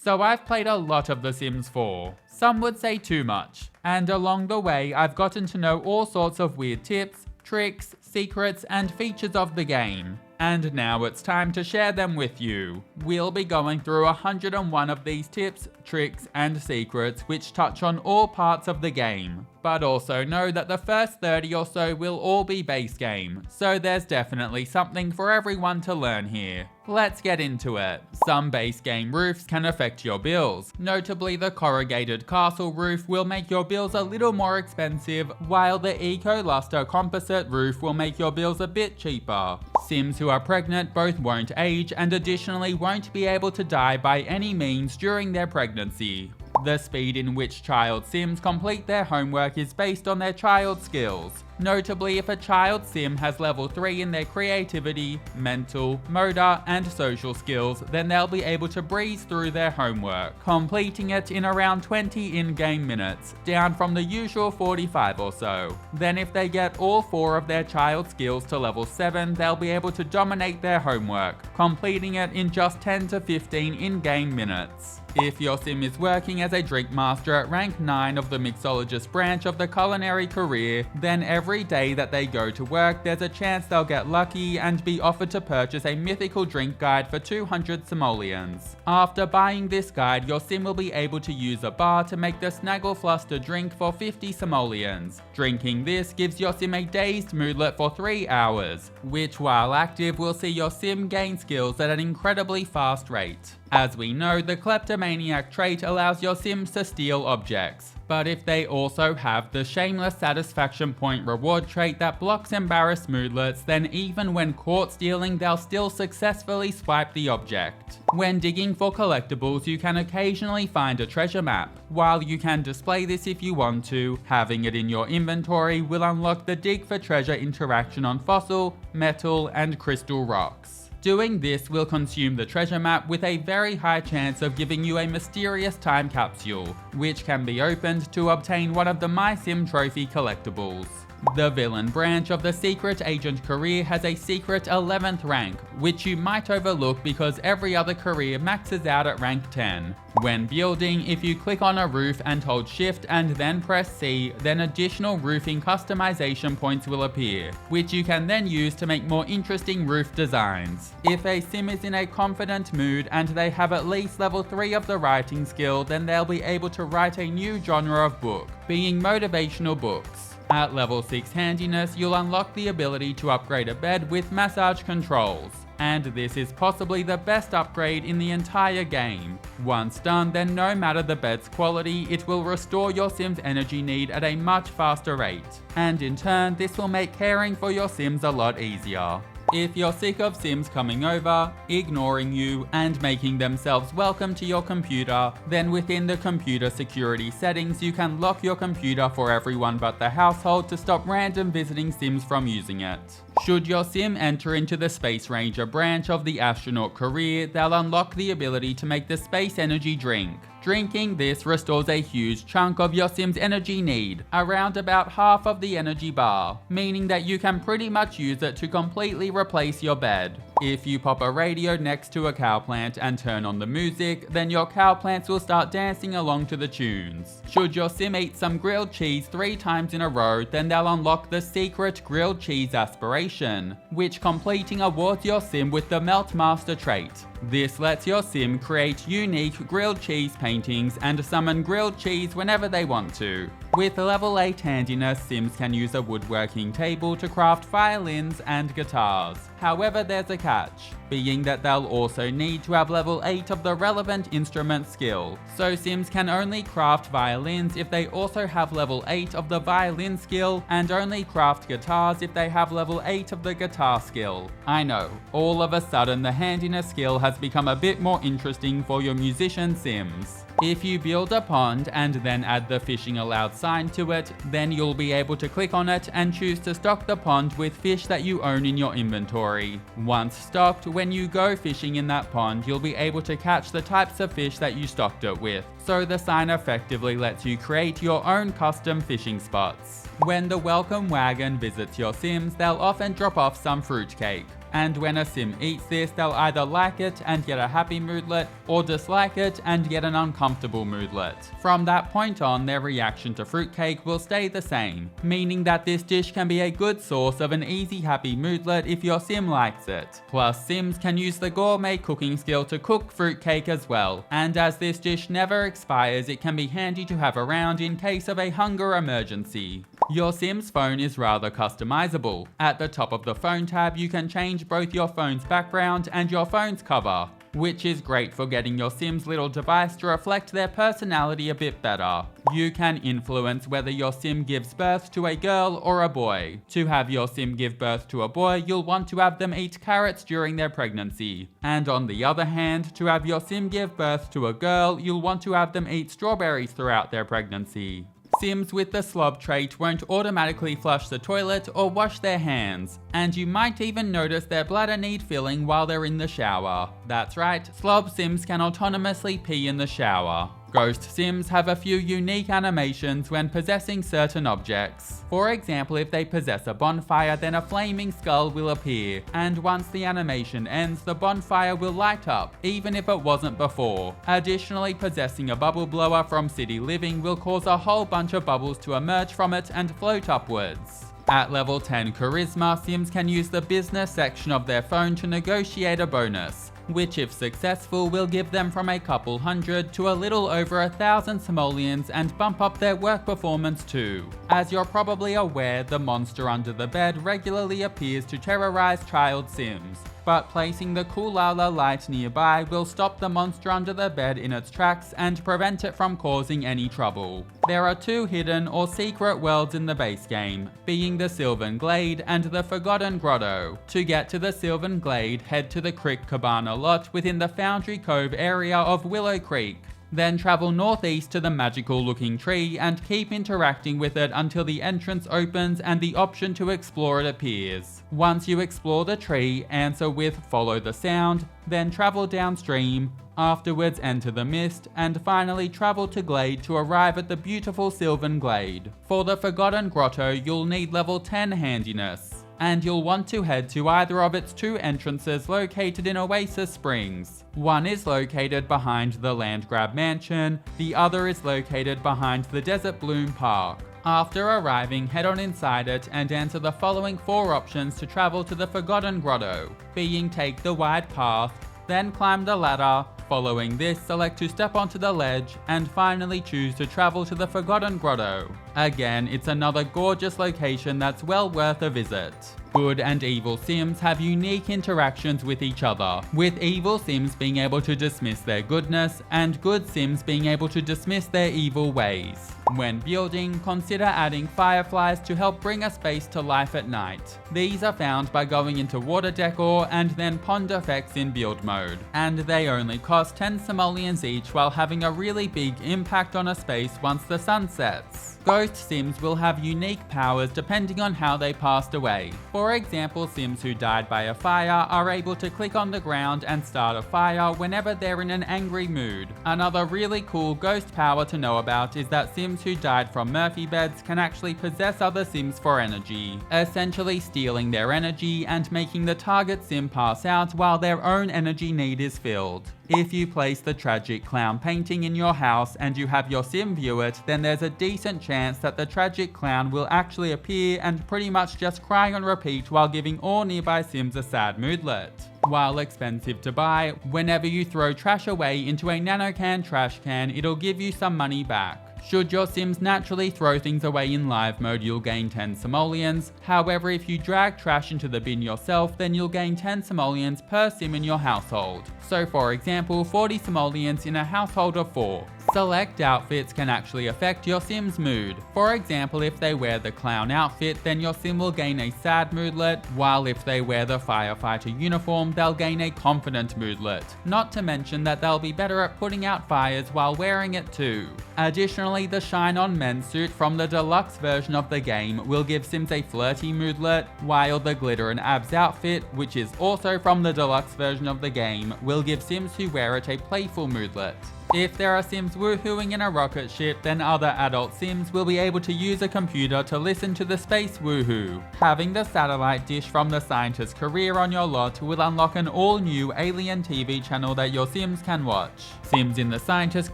So I've played a lot of The Sims 4. Some would say too much. And along the way, I've gotten to know all sorts of weird tips, tricks, secrets, and features of the game. And now it's time to share them with you. We'll be going through 101 of these tips, tricks, and secrets which touch on all parts of the game. But also know that the first 30 or so will all be base game, so there's definitely something for everyone to learn here. Let's get into it. Some base game roofs can affect your bills. Notably, the corrugated castle roof will make your bills a little more expensive, while the Eco-Luster composite roof will make your bills a bit cheaper. Sims who are pregnant both won't age and additionally won't be able to die by any means during their pregnancy. The speed in which child Sims complete their homework is based on their child skills. Notably, if a child Sim has level 3 in their creativity, mental, motor, and social skills, then they'll be able to breeze through their homework, completing it in around 20 in-game minutes, down from the usual 45 or so. Then if they get all 4 of their child skills to level 7, they'll be able to dominate their homework, completing it in just 10 to 15 in-game minutes. If your Sim is working as a drink master at rank 9 of the mixologist branch of the culinary career, then every day that they go to work there's a chance they'll get lucky and be offered to purchase a mythical drink guide for 200 simoleons. After buying this guide, your Sim will be able to use a bar to make the Snagglefluster drink for 50 simoleons. Drinking this gives your Sim a dazed moodlet for 3 hours, which while active will see your Sim gain skills at an incredibly fast rate. As we know, the kleptomaniac trait allows your Sims to steal objects, but if they also have the shameless satisfaction point reward trait that blocks embarrassed moodlets, then even when caught stealing, they'll still successfully swipe the object. When digging for collectibles, you can occasionally find a treasure map. While you can display this if you want to, having it in your inventory will unlock the dig for treasure interaction on fossil, metal, and crystal rocks. Doing this will consume the treasure map with a very high chance of giving you a mysterious time capsule, which can be opened to obtain one of the My Sim trophy collectibles. The villain branch of the secret agent career has a secret 11th rank, which you might overlook because every other career maxes out at rank 10. When building, if you click on a roof and hold shift and then press C, then additional roofing customization points will appear, which you can then use to make more interesting roof designs. If a Sim is in a confident mood and they have at least level 3 of the writing skill, then they'll be able to write a new genre of book, being motivational books. At level 6 handiness, you'll unlock the ability to upgrade a bed with massage controls, and this is possibly the best upgrade in the entire game. Once done, then no matter the bed's quality, it will restore your Sim's energy need at a much faster rate, and in turn, this will make caring for your Sims a lot easier. If you're sick of Sims coming over, ignoring you, and making themselves welcome to your computer, then within the computer security settings you can lock your computer for everyone but the household to stop random visiting Sims from using it. Should your Sim enter into the Space Ranger branch of the astronaut career, they'll unlock the ability to make the space energy drink. Drinking this restores a huge chunk of your Sim's energy need, around about half of the energy bar, meaning that you can pretty much use it to completely replace your bed. If you pop a radio next to a cow plant and turn on the music, then your cow plants will start dancing along to the tunes. Should your Sim eat some grilled cheese 3 times in a row, then they'll unlock the secret grilled cheese aspiration, which completing awards your Sim with the Melt Master trait. This lets your Sim create unique grilled cheese paintings and summon grilled cheese whenever they want to. With level 8 handiness, Sims can use a woodworking table to craft violins and guitars. However, there's a catch, being that they'll also need to have level 8 of the relevant instrument skill. So Sims can only craft violins if they also have level 8 of the violin skill, and only craft guitars if they have level 8 of the guitar skill. I know, all of a sudden the handiness skill has become a bit more interesting for your musician Sims. If you build a pond and then add the fishing allowed sign to it, then you'll be able to click on it and choose to stock the pond with fish that you own in your inventory. Once stocked, when you go fishing in that pond, you'll be able to catch the types of fish that you stocked it with. So the sign effectively lets you create your own custom fishing spots. When the welcome wagon visits your Sims, they'll often drop off some fruitcake. And when a Sim eats this, they'll either like it and get a happy moodlet, or dislike it and get an uncomfortable moodlet. From that point on, their reaction to fruitcake will stay the same, meaning that this dish can be a good source of an easy happy moodlet if your sim likes it. Plus, sims can use the gourmet cooking skill to cook fruitcake as well, and as this dish never expires, it can be handy to have around in case of a hunger emergency. Your sim's phone is rather customizable. At the top of the phone tab, you can change both your phone's background and your phone's cover, which is great for getting your sim's little device to reflect their personality a bit better. You can influence whether your sim gives birth to a girl or a boy. To have your sim give birth to a boy, you'll want to have them eat carrots during their pregnancy. And on the other hand, to have your sim give birth to a girl, you'll want to have them eat strawberries throughout their pregnancy. Sims with the slob trait won't automatically flush the toilet or wash their hands, and you might even notice their bladder need filling while they're in the shower. That's right, slob sims can autonomously pee in the shower. Ghost sims have a few unique animations when possessing certain objects. For example, if they possess a bonfire, then a flaming skull will appear, and once the animation ends, the bonfire will light up, even if it wasn't before. Additionally, possessing a bubble blower from City Living will cause a whole bunch of bubbles to emerge from it and float upwards. At level 10 Charisma, sims can use the business section of their phone to negotiate a bonus, which if successful will give them from a couple hundred to a little over 1,000 simoleons and bump up their work performance too. As you're probably aware, the monster under the bed regularly appears to terrorize child sims, but placing the Kulala light nearby will stop the monster under the bed in its tracks and prevent it from causing any trouble. There are two hidden or secret worlds in the base game, being the Sylvan Glade and the Forgotten Grotto. To get to the Sylvan Glade, head to the Crick Cabana lot within the Foundry Cove area of Willow Creek. Then travel northeast to the magical looking tree and keep interacting with it until the entrance opens and the option to explore it appears. Once you explore the tree, answer with "follow the sound", then travel downstream, afterwards enter the mist, and finally travel to Glade to arrive at the beautiful Sylvan Glade. For the Forgotten Grotto, you'll need level 10 handiness, and you'll want to head to either of its two entrances located in Oasis Springs. One is located behind the Landgrab Mansion, the other is located behind the Desert Bloom Park. After arriving, head on inside it and answer the following 4 options to travel to the Forgotten Grotto, being take the wide path, then climb the ladder. Following this, select to step onto the ledge, and finally choose to travel to the Forgotten Grotto. Again, it's another gorgeous location that's well worth a visit. Good and evil sims have unique interactions with each other, with evil sims being able to dismiss their goodness, and good sims being able to dismiss their evil ways. When building, consider adding fireflies to help bring a space to life at night. These are found by going into water decor and then pond effects in build mode, and they only cost 10 simoleons each while having a really big impact on a space once the sun sets. Ghost sims will have unique powers depending on how they passed away. For example, sims who died by a fire are able to click on the ground and start a fire whenever they're in an angry mood. Another really cool ghost power to know about is that sims who died from Murphy beds can actually possess other sims for energy, essentially stealing their energy and making the target sim pass out while their own energy need is filled. If you place the tragic clown painting in your house and you have your sim view it, then there's a decent chance that the tragic clown will actually appear and pretty much just cry on repeat while giving all nearby sims a sad moodlet. While expensive to buy, whenever you throw trash away into a nanocan trash can, it'll give you some money back. Should your sims naturally throw things away in live mode, you'll gain 10 simoleons. However, if you drag trash into the bin yourself, then you'll gain 10 simoleons per sim in your household. So for example, 40 simoleons in a household of 4. Select outfits can actually affect your sim's mood. For example, if they wear the clown outfit, then your sim will gain a sad moodlet, while if they wear the firefighter uniform, they'll gain a confident moodlet. Not to mention that they'll be better at putting out fires while wearing it too. Additionally, the Shine On Men suit from the deluxe version of the game will give sims a flirty moodlet, while the Glitter and Abs outfit, which is also from the deluxe version of the game, will give sims who wear it a playful moodlet. If there are Sims woohooing in a rocket ship, then other adult Sims will be able to use a computer to listen to the space woohoo. Having the satellite dish from the scientist's career on your lot will unlock an all-new alien TV channel that your Sims can watch. Sims in the scientist's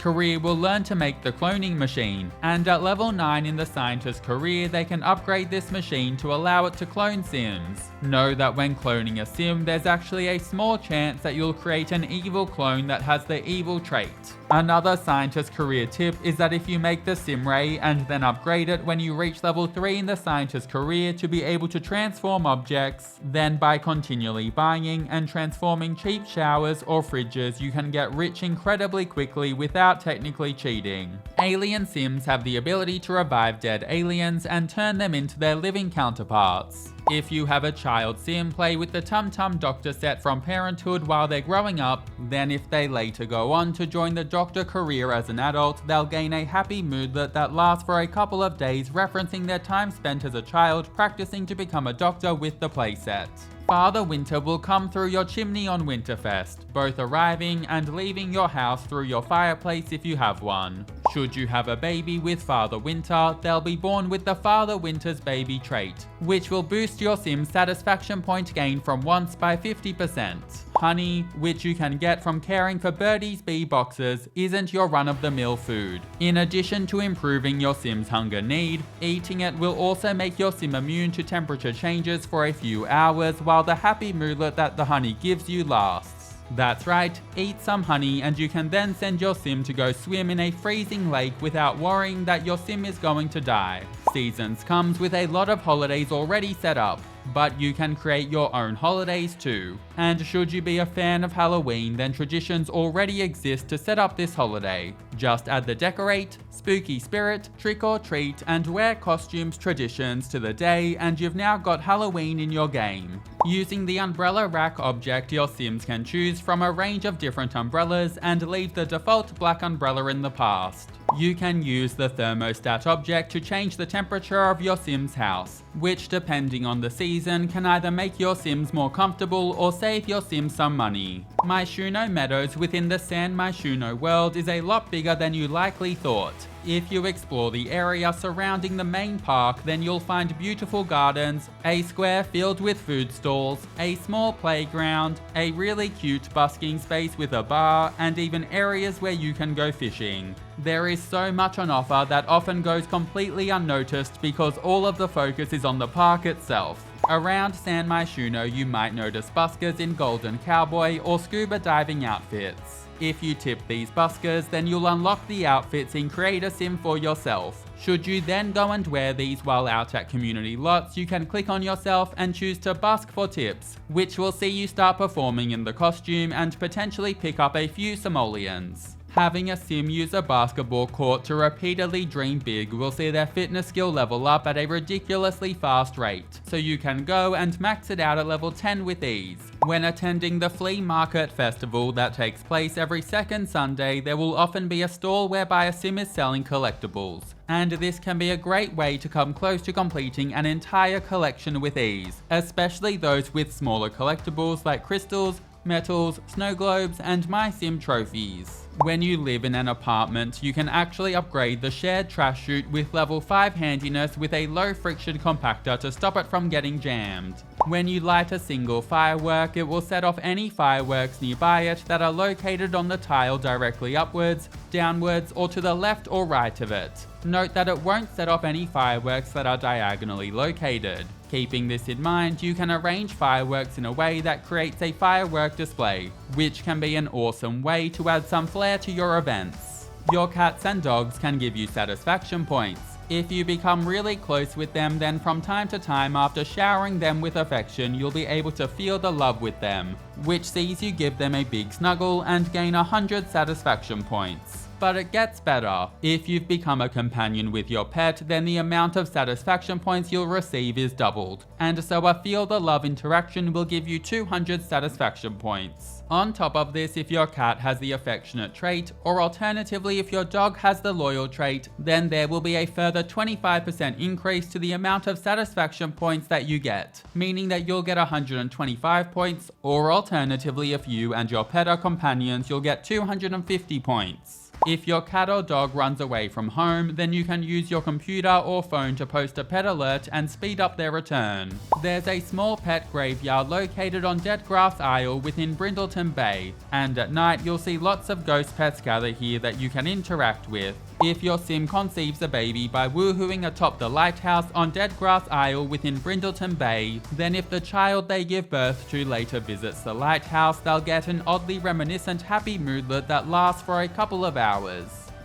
career will learn to make the cloning machine, and at level 9 in the scientist's career they can upgrade this machine to allow it to clone Sims. Know that when cloning a Sim, there's actually a small chance that you'll create an evil clone that has the evil trait. Another scientist career tip is that if you make the Sim Ray and then upgrade it when you reach level 3 in the scientist career to be able to transform objects, then by continually buying and transforming cheap showers or fridges you can get rich incredibly quickly without technically cheating. Alien Sims have the ability to revive dead aliens and turn them into their living counterparts. If you have a child Sim play with the Tum Tum Doctor set from Parenthood while they're growing up, then if they later go on to join the Doctor career as an adult, they'll gain a happy moodlet that lasts for a couple of days, referencing their time spent as a child practicing to become a doctor with the playset. Father Winter will come through your chimney on Winterfest, both arriving and leaving your house through your fireplace if you have one. Should you have a baby with Father Winter, they'll be born with the Father Winter's baby trait, which will boost your Sim's satisfaction point gain from once by 50%. Honey, which you can get from caring for Birdie's bee boxes, isn't your run-of-the-mill food. In addition to improving your Sim's hunger need, eating it will also make your Sim immune to temperature changes for a few hours while the happy moodlet that the honey gives you lasts. That's right, eat some honey and you can then send your Sim to go swim in a freezing lake without worrying that your Sim is going to die. Seasons comes with a lot of holidays already set up, but you can create your own holidays too. And should you be a fan of Halloween, then traditions already exist to set up this holiday. Just add the decorate, spooky spirit, trick or treat, and wear costumes traditions to the day and you've now got Halloween in your game. Using the umbrella rack object, your Sims can choose from a range of different umbrellas and leave the default black umbrella in the past. You can use the thermostat object to change the temperature of your Sim's house, which depending on the season can either make your Sims more comfortable or save your Sims some money. Myshuno Meadows within the San Myshuno world is a lot bigger than you likely thought. If you explore the area surrounding the main park, then you'll find beautiful gardens, a square filled with food stalls, a small playground, a really cute busking space with a bar, and even areas where you can go fishing. There is so much on offer that often goes completely unnoticed because all of the focus is on the park itself. Around San Myshuno you might notice buskers in golden cowboy or scuba diving outfits. If you tip these buskers, then you'll unlock the outfits in Create a Sim for yourself. Should you then go and wear these while out at community lots, you can click on yourself and choose to busk for tips, which will see you start performing in the costume and potentially pick up a few simoleons. Having a Sim use a basketball court to repeatedly dream big will see their fitness skill level up at a ridiculously fast rate, so you can go and max it out at level 10 with ease. When attending the Flea Market Festival that takes place every second Sunday, there will often be a stall whereby a Sim is selling collectibles, and this can be a great way to come close to completing an entire collection with ease, especially those with smaller collectibles like crystals, metals, snow globes, and My Sim trophies. When you live in an apartment, you can actually upgrade the shared trash chute with level 5 handiness with a low friction compactor to stop it from getting jammed. When you light a single firework, it will set off any fireworks nearby it that are located on the tile directly upwards, downwards, or to the left or right of it. Note that it won't set off any fireworks that are diagonally located. Keeping this in mind, you can arrange fireworks in a way that creates a firework display, which can be an awesome way to add some flair to your events. Your cats and dogs can give you satisfaction points. If you become really close with them, then from time to time after showering them with affection, you'll be able to feel the love with them, which sees you give them a big snuggle and gain 100 satisfaction points. But it gets better. If you've become a companion with your pet, then the amount of satisfaction points you'll receive is doubled, and so a Feel the Love interaction will give you 200 satisfaction points. On top of this, if your cat has the affectionate trait, or alternatively if your dog has the loyal trait, then there will be a further 25% increase to the amount of satisfaction points that you get, meaning that you'll get 125 points, or alternatively if you and your pet are companions, you'll get 250 points. If your cat or dog runs away from home, then you can use your computer or phone to post a pet alert and speed up their return. There's a small pet graveyard located on Dead Grass Isle within Brindleton Bay, and at night you'll see lots of ghost pets gather here that you can interact with. If your sim conceives a baby by woohooing atop the lighthouse on Dead Grass Isle within Brindleton Bay, then if the child they give birth to later visits the lighthouse, they'll get an oddly reminiscent happy moodlet that lasts for a couple of hours.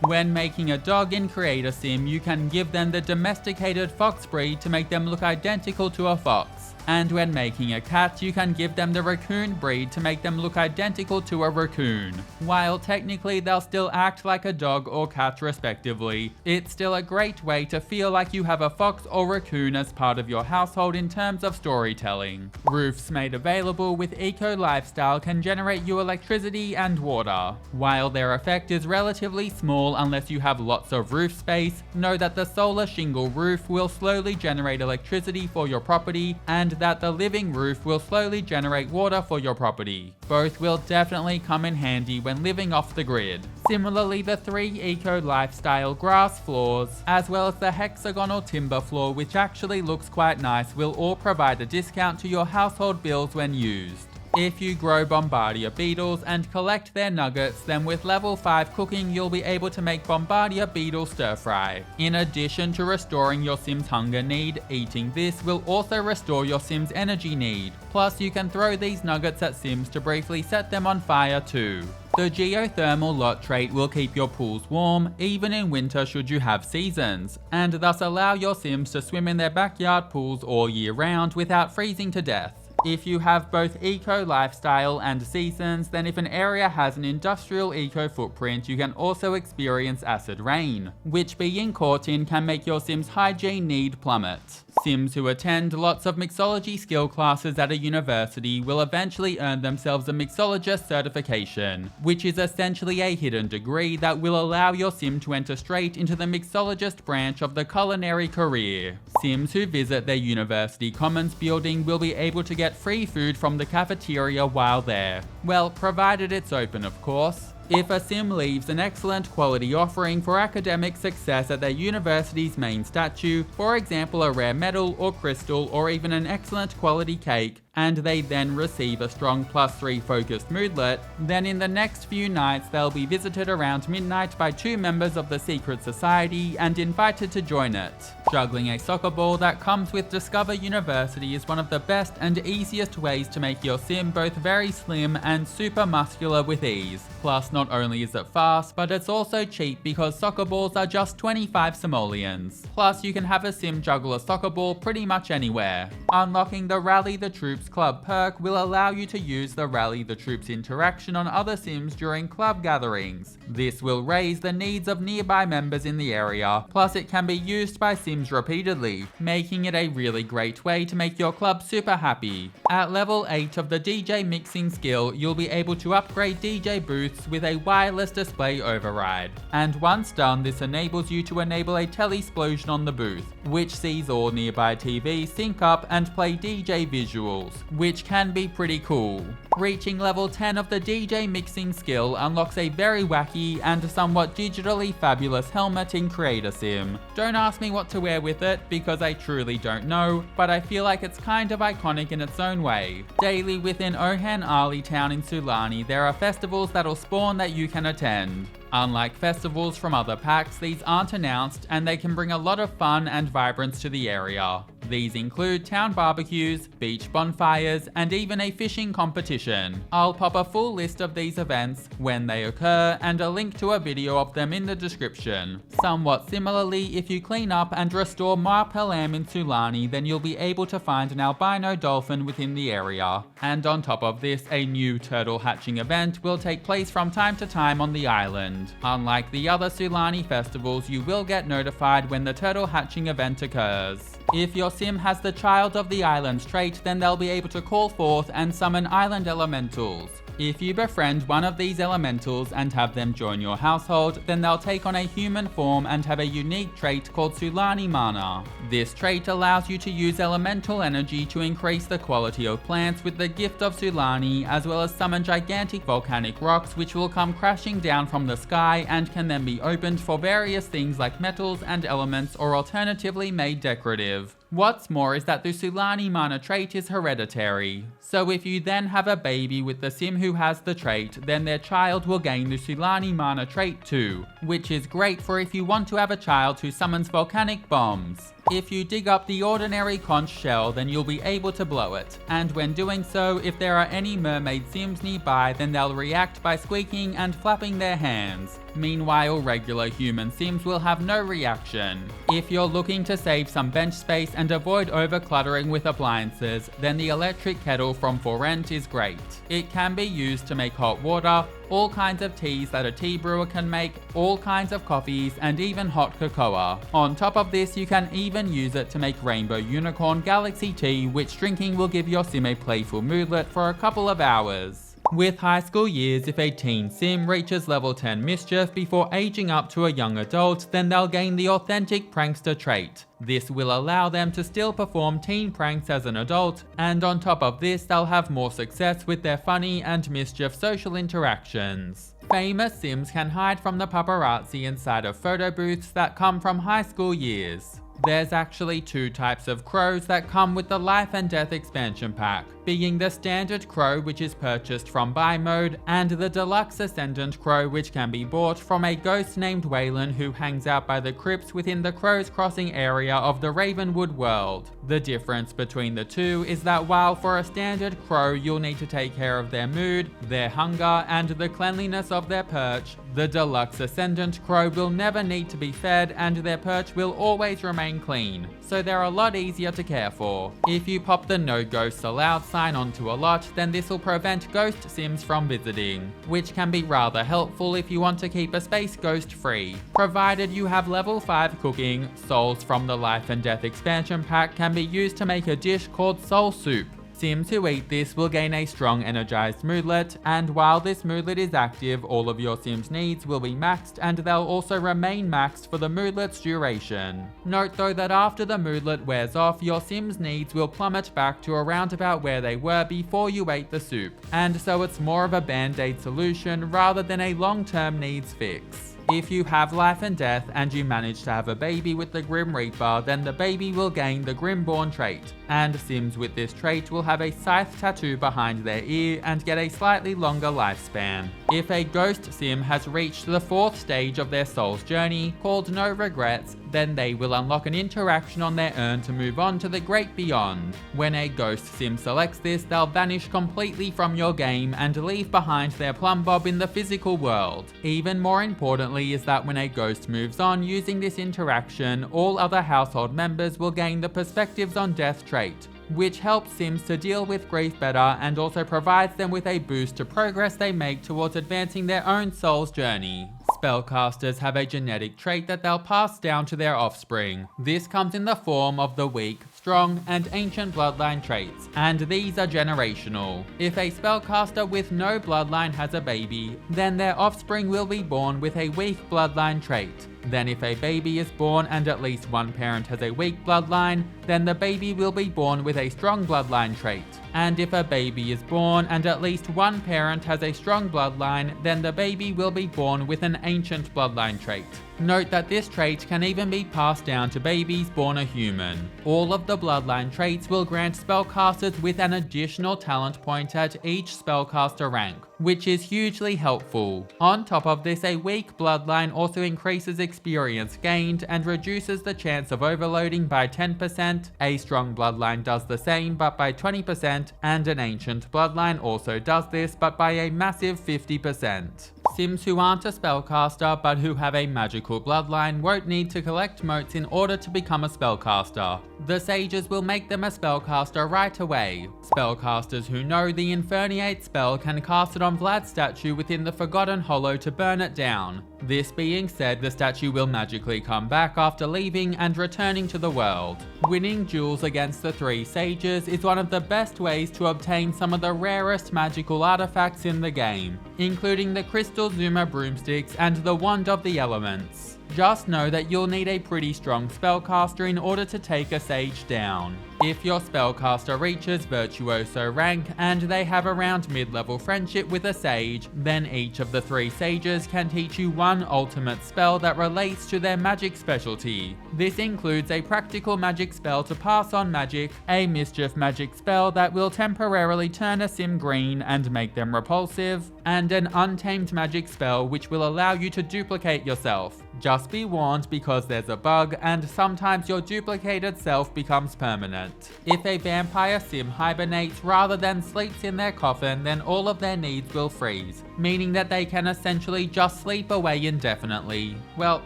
When making a dog in Creator Sim, you can give them the domesticated fox breed to make them look identical to a fox. And when making a cat, you can give them the raccoon breed to make them look identical to a raccoon. While technically they'll still act like a dog or cat respectively, it's still a great way to feel like you have a fox or raccoon as part of your household in terms of storytelling. Roofs made available with Eco Lifestyle can generate you electricity and water. While their effect is relatively small unless you have lots of roof space, know that the solar shingle roof will slowly generate electricity for your property, and that the living roof will slowly generate water for your property. Both will definitely come in handy when living off the grid. Similarly, the 3 Eco Lifestyle grass floors, as well as the hexagonal timber floor, which actually looks quite nice, will all provide a discount to your household bills when used. If you grow Bombardier beetles and collect their nuggets, then with level 5 cooking you'll be able to make Bombardier beetle stir fry. In addition to restoring your sim's hunger need, eating this will also restore your sim's energy need. Plus you can throw these nuggets at sims to briefly set them on fire too. The geothermal lot trait will keep your pools warm, even in winter should you have seasons, and thus allow your sims to swim in their backyard pools all year round without freezing to death. If you have both Eco Lifestyle and Seasons, then if an area has an industrial eco footprint, you can also experience acid rain, which being caught in can make your sim's hygiene need plummet. Sims who attend lots of mixology skill classes at a university will eventually earn themselves a mixologist certification, which is essentially a hidden degree that will allow your sim to enter straight into the mixologist branch of the culinary career. Sims who visit their university commons building will be able to get free food from the cafeteria while there. Well, provided it's open, of course. If a sim leaves an excellent quality offering for academic success at their university's main statue, for example a rare medal or crystal or even an excellent quality cake, and they then receive a strong +3 focused moodlet, then in the next few nights they'll be visited around midnight by 2 members of the secret society and invited to join it. Juggling a soccer ball that comes with Discover University is one of the best and easiest ways to make your sim both very slim and super muscular with ease. Plus, not only is it fast, but it's also cheap because soccer balls are just 25 simoleons. Plus, you can have a sim juggle a soccer ball pretty much anywhere. Unlocking the Rally the Troops Club perk will allow you to use the Rally the Troops interaction on other sims during club gatherings. This will raise the needs of nearby members in the area, plus it can be used by sims repeatedly, making it a really great way to make your club super happy. At level 8 of the DJ mixing skill, you'll be able to upgrade DJ booths with a wireless display override. And once done, this enables you to enable a telesplosion on the booth, which sees all nearby TVs sync up and play DJ visuals, which can be pretty cool. Reaching level 10 of the DJ mixing skill unlocks a very wacky and somewhat digitally fabulous helmet in Creator Sim. Don't ask me what to wear with it because I truly don't know, but I feel like it's kind of iconic in its own way. Daily within Ohan'Ali town in Sulani, there are festivals that'll spawn that you can attend. Unlike festivals from other packs, these aren't announced and they can bring a lot of fun and vibrance to the area. These include town barbecues, beach bonfires, and even a fishing competition. I'll pop a full list of these events, when they occur, and a link to a video of them in the description. Somewhat similarly, if you clean up and restore More Petey in Sulani, then you'll be able to find an albino dolphin within the area. And on top of this, a new turtle hatching event will take place from time to time on the island. Unlike the other Sulani festivals, you will get notified when the turtle hatching event occurs. If your sim has the Child of the Islands trait, then they'll be able to call forth and summon island elementals. If you befriend one of these elementals and have them join your household, then they'll take on a human form and have a unique trait called Sulani mana. This trait allows you to use elemental energy to increase the quality of plants with the gift of Sulani, as well as summon gigantic volcanic rocks which will come crashing down from the sky and can then be opened for various things like metals and elements, or alternatively made decorative. What's more is that the Sulani mana trait is hereditary. So if you then have a baby with the sim who has the trait, then their child will gain the Sulani mana trait too, which is great for if you want to have a child who summons volcanic bombs. If you dig up the ordinary conch shell, then you'll be able to blow it, and when doing so, if there are any mermaid sims nearby, then they'll react by squeaking and flapping their hands. Meanwhile, regular human sims will have no reaction. If you're looking to save some bench space and avoid overcluttering with appliances, then the electric kettle from For Rent is great. It can be used to make hot water, all kinds of teas that a tea brewer can make, all kinds of coffees, and even hot cocoa. On top of this, you can even use it to make Rainbow Unicorn Galaxy Tea, which drinking will give your sim a playful moodlet for a couple of hours. With high school years, if a teen sim reaches level 10 mischief before aging up to a young adult, then they'll gain the authentic prankster trait. This will allow them to still perform teen pranks as an adult, and on top of this, they'll have more success with their funny and mischief social interactions. Famous sims can hide from the paparazzi inside of photo booths that come from high school years. There's actually two types of crows that come with the Life and Death expansion pack, being the standard crow, which is purchased from buy mode, and the deluxe ascendant crow, which can be bought from a ghost named Waylon who hangs out by the crypts within the Crow's Crossing area of the Ravenwood world. The difference between the two is that while for a standard crow you'll need to take care of their mood, their hunger, and the cleanliness of their perch, the deluxe ascendant crow will never need to be fed and their perch will always remain clean, so they're a lot easier to care for. If you pop the No Ghosts Allowed sign onto a lot, then this will prevent ghost sims from visiting, which can be rather helpful if you want to keep a space ghost free. Provided you have level 5 cooking, souls from the Life and Death expansion pack can be used to make a dish called Soul Soup. Sims who eat this will gain a strong energized moodlet, and while this moodlet is active, all of your Sims' needs will be maxed, and they'll also remain maxed for the moodlet's duration. Note though that after the moodlet wears off, your Sims' needs will plummet back to around about where they were before you ate the soup, and so it's more of a band-aid solution rather than a long-term needs fix. If you have Life and Death and you manage to have a baby with the Grim Reaper, then the baby will gain the Grimborn trait, and Sims with this trait will have a scythe tattoo behind their ear and get a slightly longer lifespan. If a ghost sim has reached the 4th stage of their soul's journey, called No Regrets, then they will unlock an interaction on their urn to move on to the Great Beyond. When a ghost sim selects this, they'll vanish completely from your game and leave behind their plumb bob in the physical world. Even more importantly is that when a ghost moves on using this interaction, all other household members will gain the Perspectives on Death trait, which helps Sims to deal with grief better and also provides them with a boost to progress they make towards advancing their own soul's journey. Spellcasters have a genetic trait that they'll pass down to their offspring. This comes in the form of the weak, strong, and ancient bloodline traits, and these are generational. If a spellcaster with no bloodline has a baby, then their offspring will be born with a weak bloodline trait. Then if a baby is born and at least one parent has a weak bloodline, then the baby will be born with a strong bloodline trait. And if a baby is born and at least one parent has a strong bloodline, then the baby will be born with an ancient bloodline trait. Note that this trait can even be passed down to babies born a human. All of the bloodline traits will grant spellcasters with an additional talent point at each spellcaster rank, which is hugely helpful. On top of this, a weak bloodline also increases experience gained and reduces the chance of overloading by 10%, a strong bloodline does the same but by 20%, and an ancient bloodline also does this but by a massive 50%. Sims who aren't a spellcaster but who have a magical bloodline won't need to collect motes in order to become a spellcaster. The sages will make them a spellcaster right away. Spellcasters who know the Inferniate spell can cast it on Vlad's statue within the Forgotten Hollow to burn it down. This being said, the statue will magically come back after leaving and returning to the world. Winning duels against the 3 sages is one of the best ways to obtain some of the rarest magical artifacts in the game, including the Crystal Zuma broomsticks and the Wand of the Elements. Just know that you'll need a pretty strong spellcaster in order to take a sage down. If your spellcaster reaches Virtuoso rank and they have around mid-level friendship with a sage, then each of the 3 sages can teach you one ultimate spell that relates to their magic specialty. This includes a practical magic spell to pass on magic, a mischief magic spell that will temporarily turn a sim green and make them repulsive, and an untamed magic spell which will allow you to duplicate yourself. Just be warned because there's a bug and sometimes your duplicated self becomes permanent. If a vampire sim hibernates rather than sleeps in their coffin, then all of their needs will freeze, meaning that they can essentially just sleep away indefinitely. Well,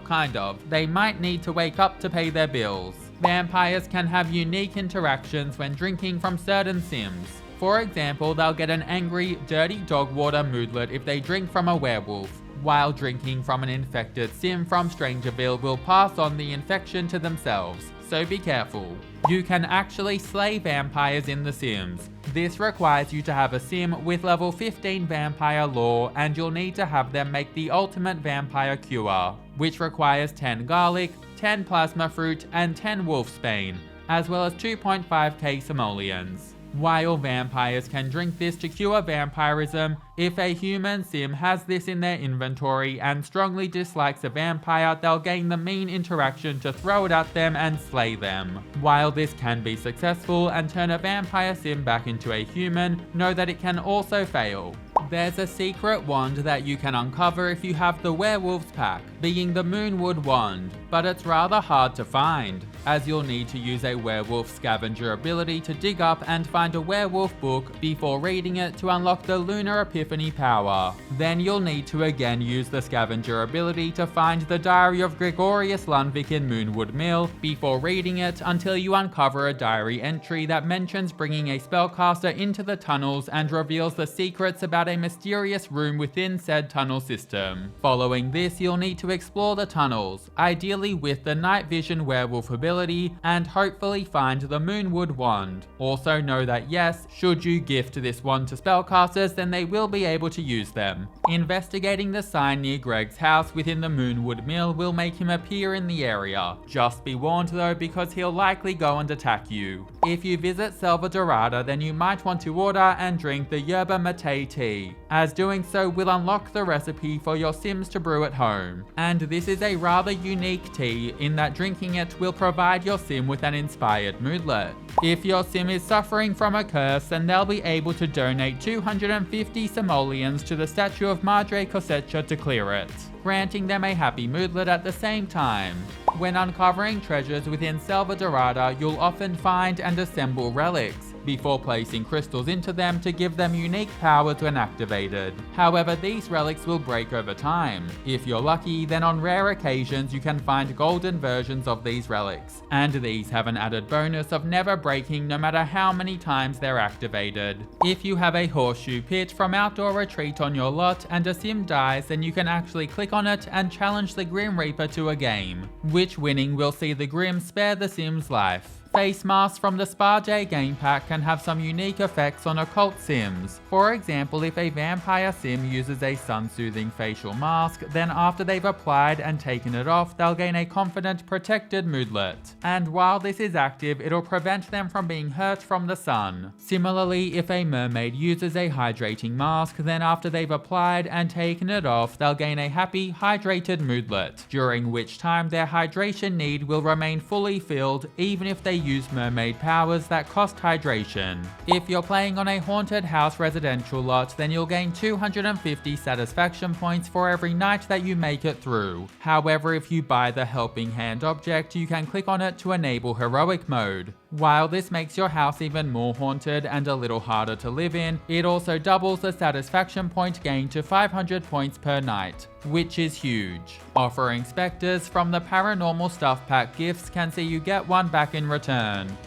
kind of. They might need to wake up to pay their bills. Vampires can have unique interactions when drinking from certain sims. For example, they'll get an angry, dirty dog water moodlet if they drink from a werewolf, while drinking from an infected sim from Strangerville will pass on the infection to themselves, so be careful. You can actually slay vampires in The Sims. This requires you to have a sim with level 15 vampire lore, and you'll need to have them make the ultimate vampire cure, which requires 10 garlic, 10 plasma fruit, and 10 wolfsbane, as well as 2.5k simoleons. While vampires can drink this to cure vampirism, if a human sim has this in their inventory and strongly dislikes a vampire, they'll gain the mean interaction to throw it at them and slay them. While this can be successful and turn a vampire sim back into a human, know that it can also fail. There's a secret wand that you can uncover if you have the Werewolves pack, being the Moonwood wand, but it's rather hard to find, as you'll need to use a werewolf scavenger ability to dig up and find a werewolf book before reading it to unlock the Lunar Epiphany power. Then you'll need to again use the scavenger ability to find the Diary of Gregorius Lundvik in Moonwood Mill before reading it until you uncover a diary entry that mentions bringing a spellcaster into the tunnels and reveals the secrets about a mysterious room within said tunnel system. Following this, you'll need to explore the tunnels, ideally with the night vision werewolf ability, and hopefully find the Moonwood wand. Also know that yes, should you gift this wand to spellcasters, then they will be able to use them. Investigating the sign near Greg's house within the Moonwood Mill will make him appear in the area. Just be warned though, because he'll likely go and attack you. If you visit Selva Dorada, then you might want to order and drink the yerba mate tea, as doing so will unlock the recipe for your sims to brew at home. And this is a rather unique tea in that drinking it will provide your sim with an inspired moodlet. If your sim is suffering from a curse, then they'll be able to donate 250 simoleons to the statue of Madre Cosecha to clear it, granting them a happy moodlet at the same time. When uncovering treasures within Selva Dorada, you'll often find and assemble relics, before placing crystals into them to give them unique powers when activated. However, these relics will break over time. If you're lucky, then on rare occasions you can find golden versions of these relics, and these have an added bonus of never breaking no matter how many times they're activated. If you have a horseshoe pit from Outdoor Retreat on your lot and a sim dies, then you can actually click on it and challenge the Grim Reaper to a game, which winning will see the Grim spare the sim's life. Face masks from the Spa Day game pack can have some unique effects on occult sims. For example, if a vampire sim uses a sun-soothing facial mask, then after they've applied and taken it off, they'll gain a confident, protected moodlet. And while this is active, it'll prevent them from being hurt from the sun. Similarly, if a mermaid uses a hydrating mask, then after they've applied and taken it off, they'll gain a happy, hydrated moodlet, during which time their hydration need will remain fully filled, even if they use mermaid powers that cost hydration. If you're playing on a haunted house residential lot, then you'll gain 250 satisfaction points for every night that you make it through. However, if you buy the helping hand object, you can click on it to enable heroic mode. While this makes your house even more haunted and a little harder to live in, it also doubles the satisfaction point gain to 500 points per night, which is huge. Offering specters from the Paranormal Stuff Pack gifts can see you get one back in return.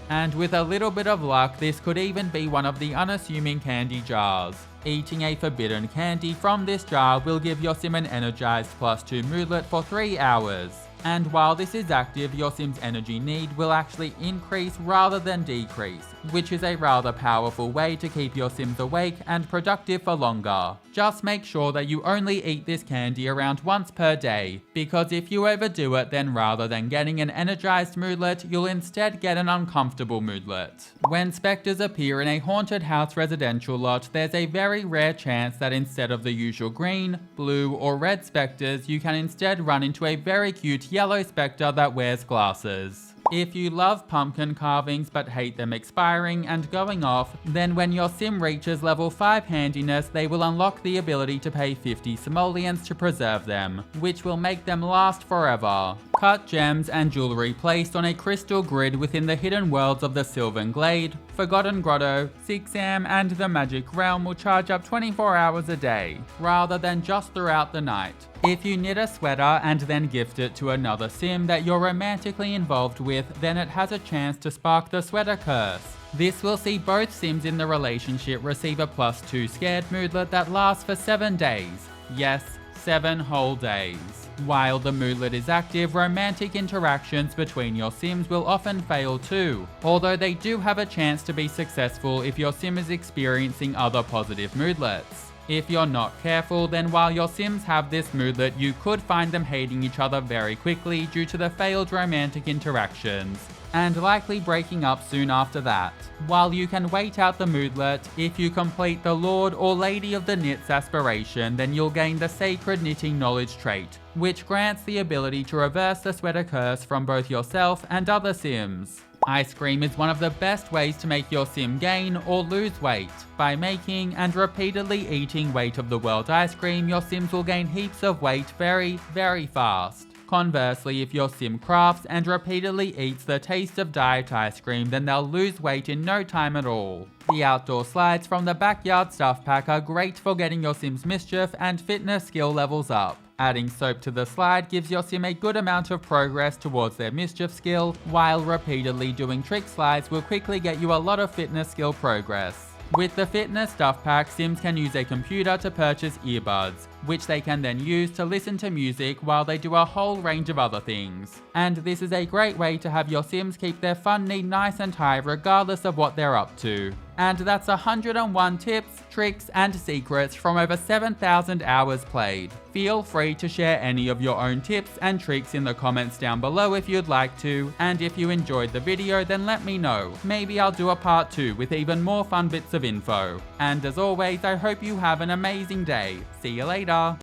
And with a little bit of luck, this could even be one of the unassuming candy jars. Eating a forbidden candy from this jar will give your sim an energized +2 moodlet for 3 hours. And while this is active, your sim's energy need will actually increase rather than decrease, which is a rather powerful way to keep your sims awake and productive for longer. Just make sure that you only eat this candy around once per day, because if you overdo it, then rather than getting an energized moodlet, you'll instead get an uncomfortable moodlet. When specters appear in a haunted house residential lot, there's a very rare chance that instead of the usual green, blue, or red specters, you can instead run into a very cute yellow specter that wears glasses. If you love pumpkin carvings but hate them expiring and going off, then when your sim reaches level 5 handiness, they will unlock the ability to pay 50 simoleons to preserve them, which will make them last forever. Cut gems and jewelry placed on a crystal grid within the hidden worlds of the Sylvan Glade, Forgotten Grotto, Sixam, and the Magic Realm will charge up 24 hours a day, rather than just throughout the night. If you knit a sweater and then gift it to another sim that you're romantically involved with, then it has a chance to spark the sweater curse. This will see both sims in the relationship receive a +2 scared moodlet that lasts for 7 days. Yes, 7 whole days. While the moodlet is active, romantic interactions between your sims will often fail too, although they do have a chance to be successful if your sim is experiencing other positive moodlets. If you're not careful, then while your sims have this moodlet, you could find them hating each other very quickly due to the failed romantic interactions, and likely breaking up soon after that. While you can wait out the moodlet, if you complete the Lord or Lady of the Knits aspiration, then you'll gain the Sacred Knitting Knowledge trait, which grants the ability to reverse the sweater curse from both yourself and other sims. Ice cream is one of the best ways to make your sim gain or lose weight. By making and repeatedly eating weight of the world ice cream, your sims will gain heaps of weight very, very fast. Conversely, if your sim crafts and repeatedly eats the taste of diet ice cream, then they'll lose weight in no time at all. The outdoor slides from the backyard stuff pack are great for getting your sim's mischief and fitness skill levels up. Adding soap to the slide gives your sim a good amount of progress towards their mischief skill, while repeatedly doing trick slides will quickly get you a lot of fitness skill progress. With the fitness stuff pack, sims can use a computer to purchase earbuds, which they can then use to listen to music while they do a whole range of other things. And this is a great way to have your sims keep their fun need nice and high regardless of what they're up to. And that's 101 tips, tricks, and secrets from over 7,000 hours played. Feel free to share any of your own tips and tricks in the comments down below if you'd like to, and if you enjoyed the video then let me know. Maybe I'll do a part 2 with even more fun bits of info. And as always, I hope you have an amazing day. See you later.